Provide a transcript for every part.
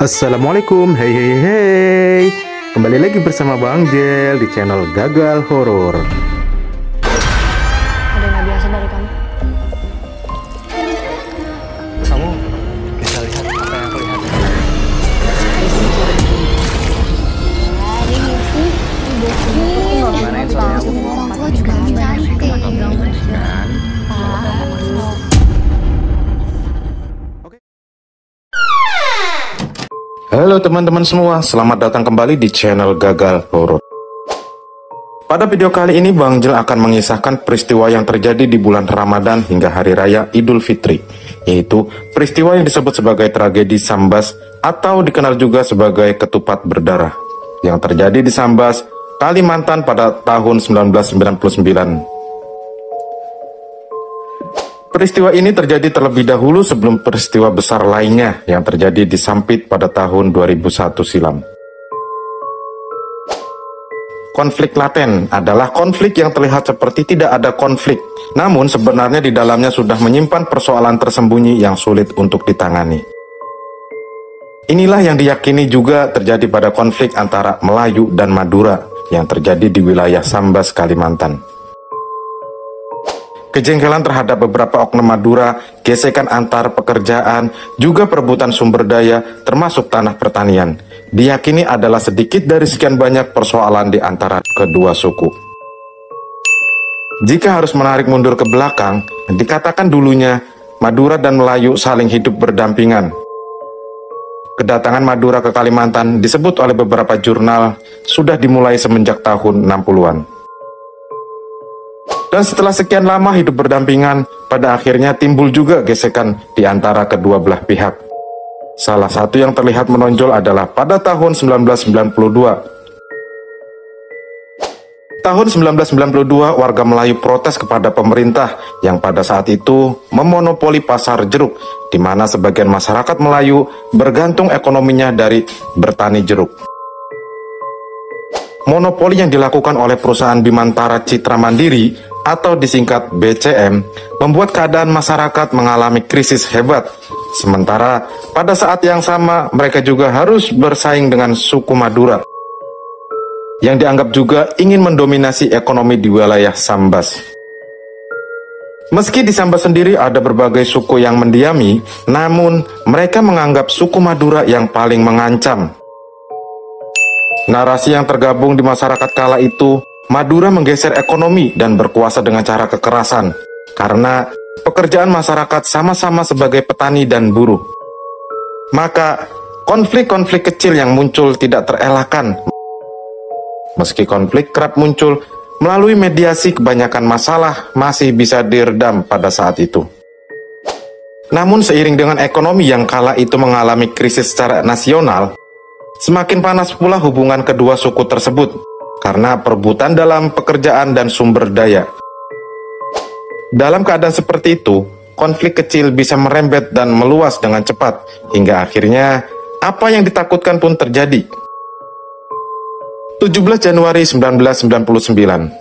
Assalamualaikum, hey hey hey. Kembali lagi bersama Bang Jel di channel Gagal Horor. Ada yang nggak biasa dari kamu? Kamu bisa lihat apa yang aku lihat. Gimana ya soalnya aku Orang tua juga cantik. Halo teman-teman semua, selamat datang kembali di channel Gagal Horor. Pada video kali ini Bang Jel akan mengisahkan peristiwa yang terjadi di bulan Ramadan hingga Hari Raya Idul Fitri, yaitu peristiwa yang disebut sebagai tragedi Sambas atau dikenal juga sebagai ketupat berdarah yang terjadi di Sambas, Kalimantan pada tahun 1999. Peristiwa ini terjadi terlebih dahulu sebelum peristiwa besar lainnya yang terjadi di Sampit pada tahun 2001 silam. Konflik laten adalah konflik yang terlihat seperti tidak ada konflik, namun sebenarnya di dalamnya sudah menyimpan persoalan tersembunyi yang sulit untuk ditangani. Inilah yang diyakini juga terjadi pada konflik antara Melayu dan Madura yang terjadi di wilayah Sambas, Kalimantan. Kejengkelan terhadap beberapa oknum Madura, gesekan antar pekerjaan, juga perebutan sumber daya, termasuk tanah pertanian, diyakini adalah sedikit dari sekian banyak persoalan di antara kedua suku. Jika harus menarik mundur ke belakang, dikatakan dulunya Madura dan Melayu saling hidup berdampingan. Kedatangan Madura ke Kalimantan disebut oleh beberapa jurnal sudah dimulai semenjak tahun 60-an. Dan setelah sekian lama hidup berdampingan, pada akhirnya timbul juga gesekan di antara kedua belah pihak. Salah satu yang terlihat menonjol adalah pada tahun 1992. Tahun 1992, warga Melayu protes kepada pemerintah yang pada saat itu memonopoli pasar jeruk, di mana sebagian masyarakat Melayu bergantung ekonominya dari bertani jeruk. Monopoli yang dilakukan oleh perusahaan Bimantara Citra Mandiri atau disingkat BCM membuat keadaan masyarakat mengalami krisis hebat. Sementara pada saat yang sama mereka juga harus bersaing dengan suku Madura yang dianggap juga ingin mendominasi ekonomi di wilayah Sambas. Meski di Sambas sendiri ada berbagai suku yang mendiami, namun mereka menganggap suku Madura yang paling mengancam. Narasi yang tergabung di masyarakat kala itu, Madura menggeser ekonomi dan berkuasa dengan cara kekerasan, karena pekerjaan masyarakat sama-sama sebagai petani dan buruh. Maka, konflik-konflik kecil yang muncul tidak terelakkan. Meski konflik kerap muncul, melalui mediasi kebanyakan masalah masih bisa diredam pada saat itu. Namun seiring dengan ekonomi yang kala itu mengalami krisis secara nasional, semakin panas pula hubungan kedua suku tersebut karena perebutan dalam pekerjaan dan sumber daya. Dalam keadaan seperti itu, konflik kecil bisa merembet dan meluas dengan cepat, hingga akhirnya apa yang ditakutkan pun terjadi. 17 Januari 1999,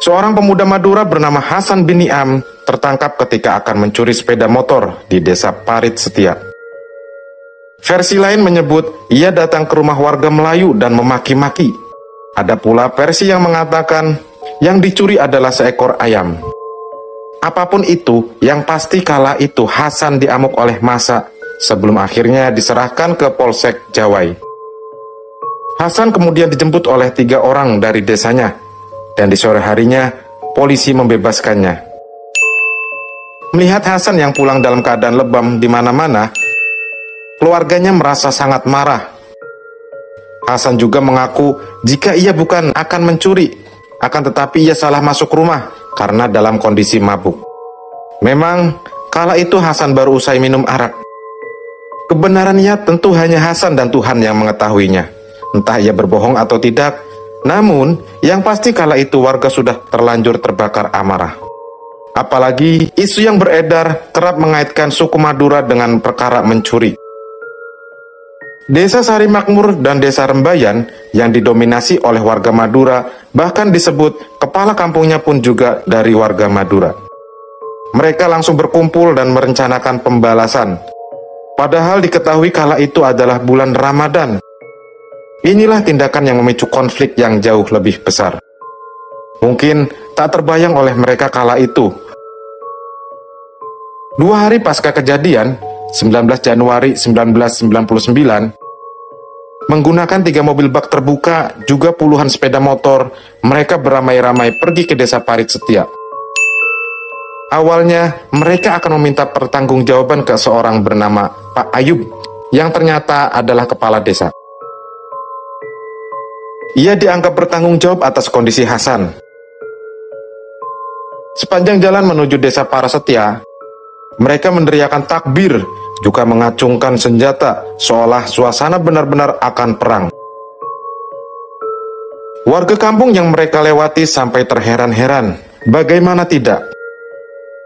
seorang pemuda Madura bernama Hasan bin Niam tertangkap ketika akan mencuri sepeda motor di desa Parit Setia. Versi lain menyebut ia datang ke rumah warga Melayu dan memaki-maki. Ada pula versi yang mengatakan yang dicuri adalah seekor ayam. Apapun itu, yang pasti kala itu Hasan diamuk oleh massa sebelum akhirnya diserahkan ke Polsek Jawai. Hasan kemudian dijemput oleh 3 orang dari desanya, dan di sore harinya polisi membebaskannya. Melihat Hasan yang pulang dalam keadaan lebam di mana-mana, keluarganya merasa sangat marah. Hasan juga mengaku jika ia bukan akan mencuri, akan tetapi ia salah masuk rumah karena dalam kondisi mabuk. Memang, kala itu Hasan baru usai minum arak. Kebenarannya tentu hanya Hasan dan Tuhan yang mengetahuinya. Entah ia berbohong atau tidak, namun yang pasti kala itu warga sudah terlanjur terbakar amarah. Apalagi isu yang beredar kerap mengaitkan suku Madura dengan perkara mencuri. Desa Sari Makmur dan Desa Rembayan yang didominasi oleh warga Madura, bahkan disebut kepala kampungnya pun juga dari warga Madura. Mereka langsung berkumpul dan merencanakan pembalasan. Padahal diketahui kala itu adalah bulan Ramadan. Inilah tindakan yang memicu konflik yang jauh lebih besar. Mungkin tak terbayang oleh mereka kala itu. 2 hari pasca kejadian, 19 Januari 1999, menggunakan 3 mobil bak terbuka, juga puluhan sepeda motor, mereka beramai-ramai pergi ke desa Parit Setia. Awalnya, mereka akan meminta pertanggungjawaban ke seorang bernama Pak Ayub, yang ternyata adalah kepala desa. Ia dianggap bertanggung jawab atas kondisi Hasan. Sepanjang jalan menuju desa Parasetia, mereka meneriakan takbir, juga mengacungkan senjata, seolah suasana benar-benar akan perang. Warga kampung yang mereka lewati sampai terheran-heran, bagaimana tidak?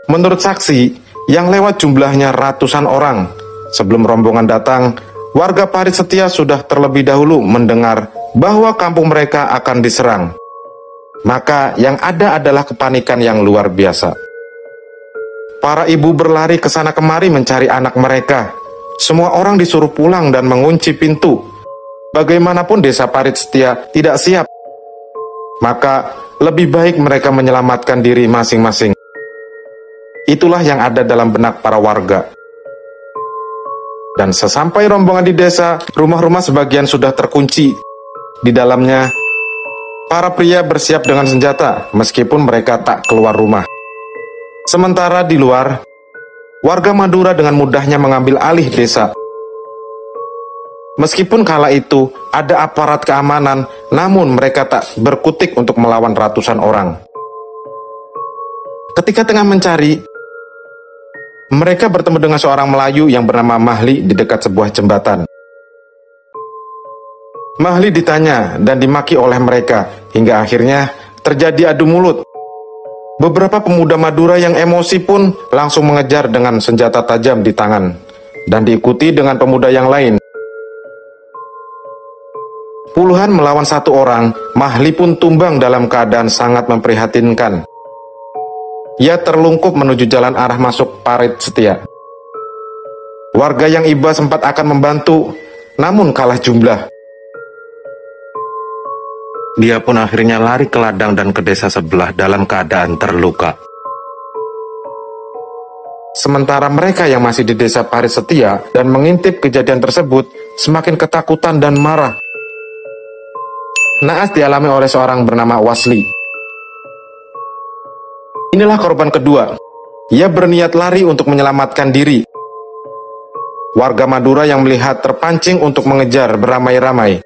Menurut saksi, yang lewat jumlahnya ratusan orang. Sebelum rombongan datang, warga Parit Setia sudah terlebih dahulu mendengar bahwa kampung mereka akan diserang. Maka yang ada adalah kepanikan yang luar biasa. Para ibu berlari ke sana kemari mencari anak mereka. Semua orang disuruh pulang dan mengunci pintu. Bagaimanapun desa Parit Setia tidak siap. Maka lebih baik mereka menyelamatkan diri masing-masing. Itulah yang ada dalam benak para warga. Dan sesampai rombongan di desa, rumah-rumah sebagian sudah terkunci. Di dalamnya, para pria bersiap dengan senjata, meskipun mereka tak keluar rumah. Sementara di luar, warga Madura dengan mudahnya mengambil alih desa. Meskipun kala itu ada aparat keamanan, namun mereka tak berkutik untuk melawan ratusan orang. Ketika tengah mencari, mereka bertemu dengan seorang Melayu yang bernama Mahli di dekat sebuah jembatan. Mahli ditanya dan dimaki oleh mereka, hingga akhirnya terjadi adu mulut. Beberapa pemuda Madura yang emosi pun langsung mengejar dengan senjata tajam di tangan, dan diikuti dengan pemuda yang lain. Puluhan melawan 1 orang, Mahli pun tumbang dalam keadaan sangat memprihatinkan. Ia terlungkup menuju jalan arah masuk Parit Setia. Warga yang iba sempat akan membantu, namun kalah jumlah. Dia pun akhirnya lari ke ladang dan ke desa sebelah dalam keadaan terluka. Sementara mereka yang masih di desa Parit Setia dan mengintip kejadian tersebut semakin ketakutan dan marah. Naas dialami oleh seorang bernama Wasli. Inilah korban kedua. Ia berniat lari untuk menyelamatkan diri. Warga Madura yang melihat terpancing untuk mengejar beramai-ramai.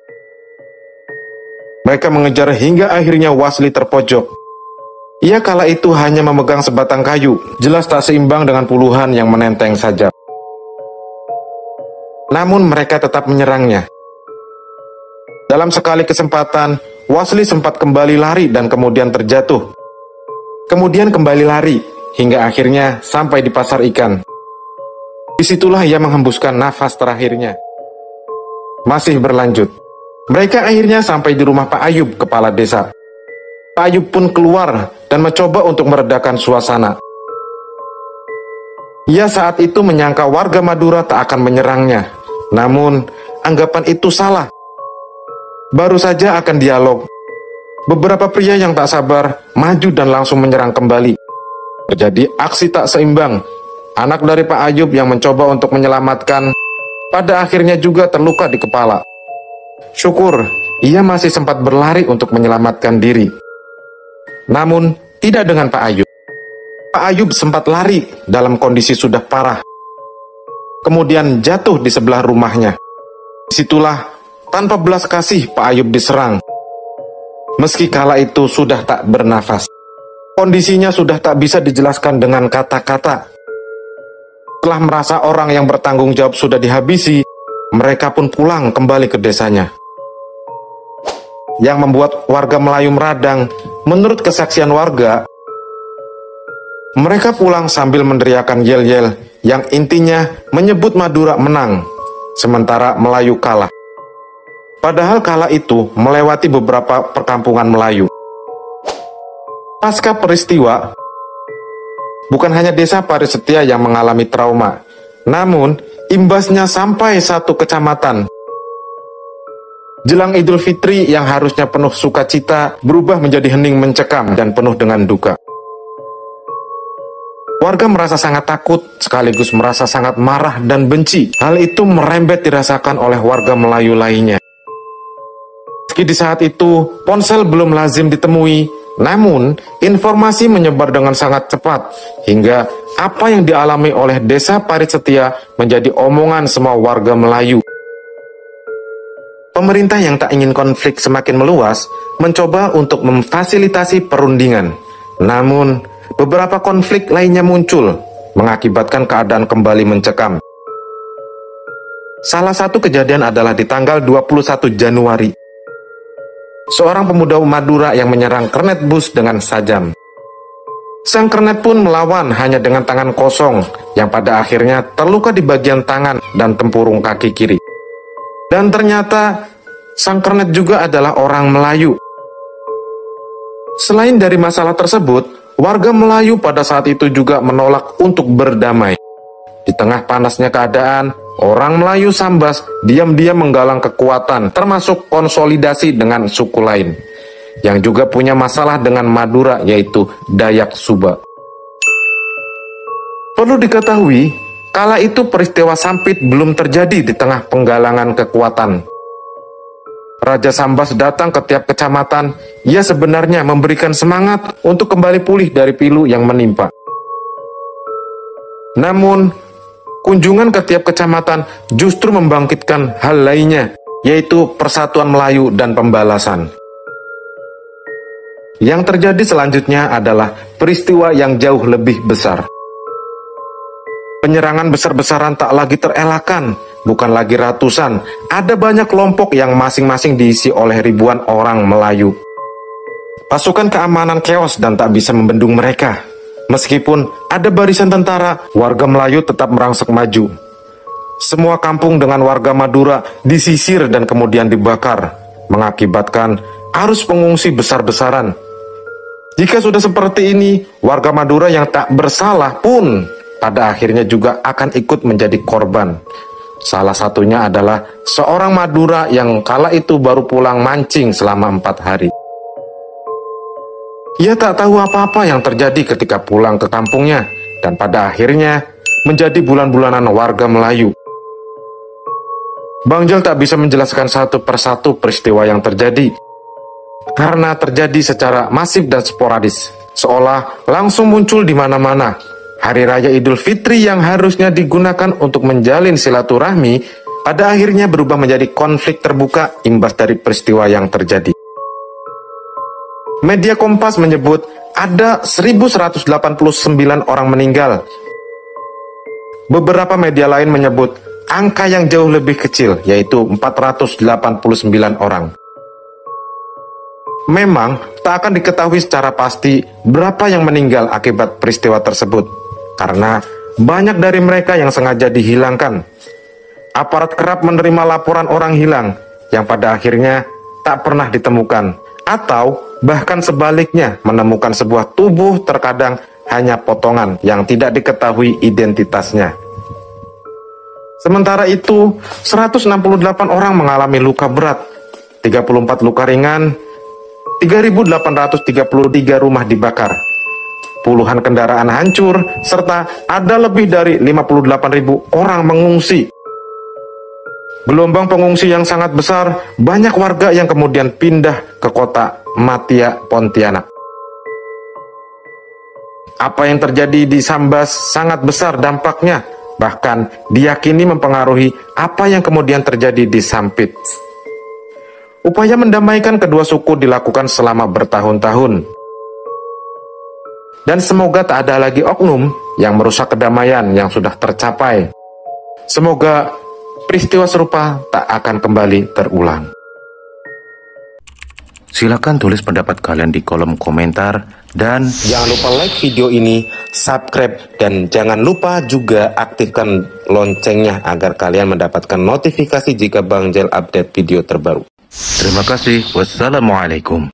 Mereka mengejar hingga akhirnya Wasli terpojok. Ia kala itu hanya memegang sebatang kayu, jelas tak seimbang dengan puluhan yang menenteng saja. Namun mereka tetap menyerangnya. Dalam sekali kesempatan, Wasli sempat kembali lari dan kemudian terjatuh. Kemudian kembali lari, hingga akhirnya sampai di pasar ikan. Disitulah ia menghembuskan nafas terakhirnya. Masih berlanjut. Mereka akhirnya sampai di rumah Pak Ayub, kepala desa. Pak Ayub pun keluar dan mencoba untuk meredakan suasana. Ia saat itu menyangka warga Madura tak akan menyerangnya. Namun, anggapan itu salah. Baru saja akan dialog, beberapa pria yang tak sabar maju dan langsung menyerang kembali. Terjadi aksi tak seimbang. Anak dari Pak Ayub yang mencoba untuk menyelamatkan, pada akhirnya juga terluka di kepala. Syukur, ia masih sempat berlari untuk menyelamatkan diri. Namun, tidak dengan Pak Ayub. Pak Ayub sempat lari dalam kondisi sudah parah. Kemudian jatuh di sebelah rumahnya. Disitulah, tanpa belas kasih, Pak Ayub diserang. Meski kala itu sudah tak bernafas. Kondisinya sudah tak bisa dijelaskan dengan kata-kata. Setelah merasa orang yang bertanggung jawab sudah dihabisi, mereka pun pulang kembali ke desanya. Yang membuat warga Melayu meradang, menurut kesaksian warga, mereka pulang sambil meneriakan yel-yel yang intinya menyebut Madura menang, sementara Melayu kalah. Padahal kala itu melewati beberapa perkampungan Melayu. Pasca peristiwa, bukan hanya desa Parit Setia yang mengalami trauma, namun Imbasnya sampai satu kecamatan. Jelang Idul Fitri yang harusnya penuh sukacita berubah menjadi hening mencekam dan penuh dengan duka. Warga merasa sangat takut, sekaligus merasa sangat marah dan benci. Hal itu merembet dirasakan oleh warga Melayu lainnya. Meski di saat itu, ponsel belum lazim ditemui, namun informasi menyebar dengan sangat cepat, hingga apa yang dialami oleh Desa Parit Setia menjadi omongan semua warga Melayu. Pemerintah yang tak ingin konflik semakin meluas, mencoba untuk memfasilitasi perundingan. Namun, beberapa konflik lainnya muncul, mengakibatkan keadaan kembali mencekam. Salah satu kejadian adalah di tanggal 21 Januari. Seorang pemuda Madura yang menyerang kernet bus dengan sajam. Sang kernet pun melawan hanya dengan tangan kosong, yang pada akhirnya terluka di bagian tangan dan tempurung kaki kiri. Dan ternyata, sang kernet juga adalah orang Melayu. Selain dari masalah tersebut, warga Melayu pada saat itu juga menolak untuk berdamai. Di tengah panasnya keadaan, orang Melayu Sambas diam-diam menggalang kekuatan, termasuk konsolidasi dengan suku lain, yang juga punya masalah dengan Madura, yaitu Dayak Suba. Perlu diketahui, kala itu peristiwa Sampit belum terjadi di tengah penggalangan kekuatan. Raja Sambas datang ke tiap kecamatan, ia sebenarnya memberikan semangat untuk kembali pulih dari pilu yang menimpa. Namun, kunjungan ke tiap kecamatan justru membangkitkan hal lainnya, yaitu persatuan Melayu dan pembalasan. Yang terjadi selanjutnya adalah peristiwa yang jauh lebih besar. Penyerangan besar-besaran tak lagi terelakkan, bukan lagi ratusan, ada banyak kelompok yang masing-masing diisi oleh ribuan orang Melayu. Pasukan keamanan keos dan tak bisa membendung mereka. Meskipun ada barisan tentara, warga Melayu tetap merangsek maju. Semua kampung dengan warga Madura disisir dan kemudian dibakar, mengakibatkan arus pengungsi besar-besaran. Jika sudah seperti ini, warga Madura yang tak bersalah pun pada akhirnya juga akan ikut menjadi korban. Salah satunya adalah seorang Madura yang kala itu baru pulang mancing selama 4 hari. Ia tak tahu apa-apa yang terjadi ketika pulang ke kampungnya, dan pada akhirnya menjadi bulan-bulanan warga Melayu. Bang Jal tak bisa menjelaskan satu persatu peristiwa yang terjadi, karena terjadi secara masif dan sporadis, seolah langsung muncul di mana-mana. Hari Raya Idul Fitri yang harusnya digunakan untuk menjalin silaturahmi, pada akhirnya berubah menjadi konflik terbuka imbas dari peristiwa yang terjadi. Media Kompas menyebut ada 1.189 orang meninggal. Beberapa media lain menyebut angka yang jauh lebih kecil, yaitu 489 orang. Memang tak akan diketahui secara pasti berapa yang meninggal akibat peristiwa tersebut, karena banyak dari mereka yang sengaja dihilangkan. Aparat kerap menerima laporan orang hilang yang pada akhirnya tak pernah ditemukan, atau bahkan sebaliknya menemukan sebuah tubuh terkadang hanya potongan yang tidak diketahui identitasnya. Sementara itu, 168 orang mengalami luka berat, 34 luka ringan, 3.833 rumah dibakar, puluhan kendaraan hancur, serta ada lebih dari 58.000 orang mengungsi. Gelombang pengungsi yang sangat besar, banyak warga yang kemudian pindah ke kota Matia, Pontianak. Apa yang terjadi di Sambas sangat besar dampaknya, bahkan diyakini mempengaruhi apa yang kemudian terjadi di Sampit. Upaya mendamaikan kedua suku dilakukan selama bertahun-tahun. Dan semoga tak ada lagi oknum yang merusak kedamaian yang sudah tercapai. Semoga peristiwa serupa tak akan kembali terulang. Silakan tulis pendapat kalian di kolom komentar, dan jangan lupa like video ini, subscribe, dan jangan lupa juga aktifkan loncengnya agar kalian mendapatkan notifikasi jika Bang Jel update video terbaru. Terima kasih. Wassalamualaikum.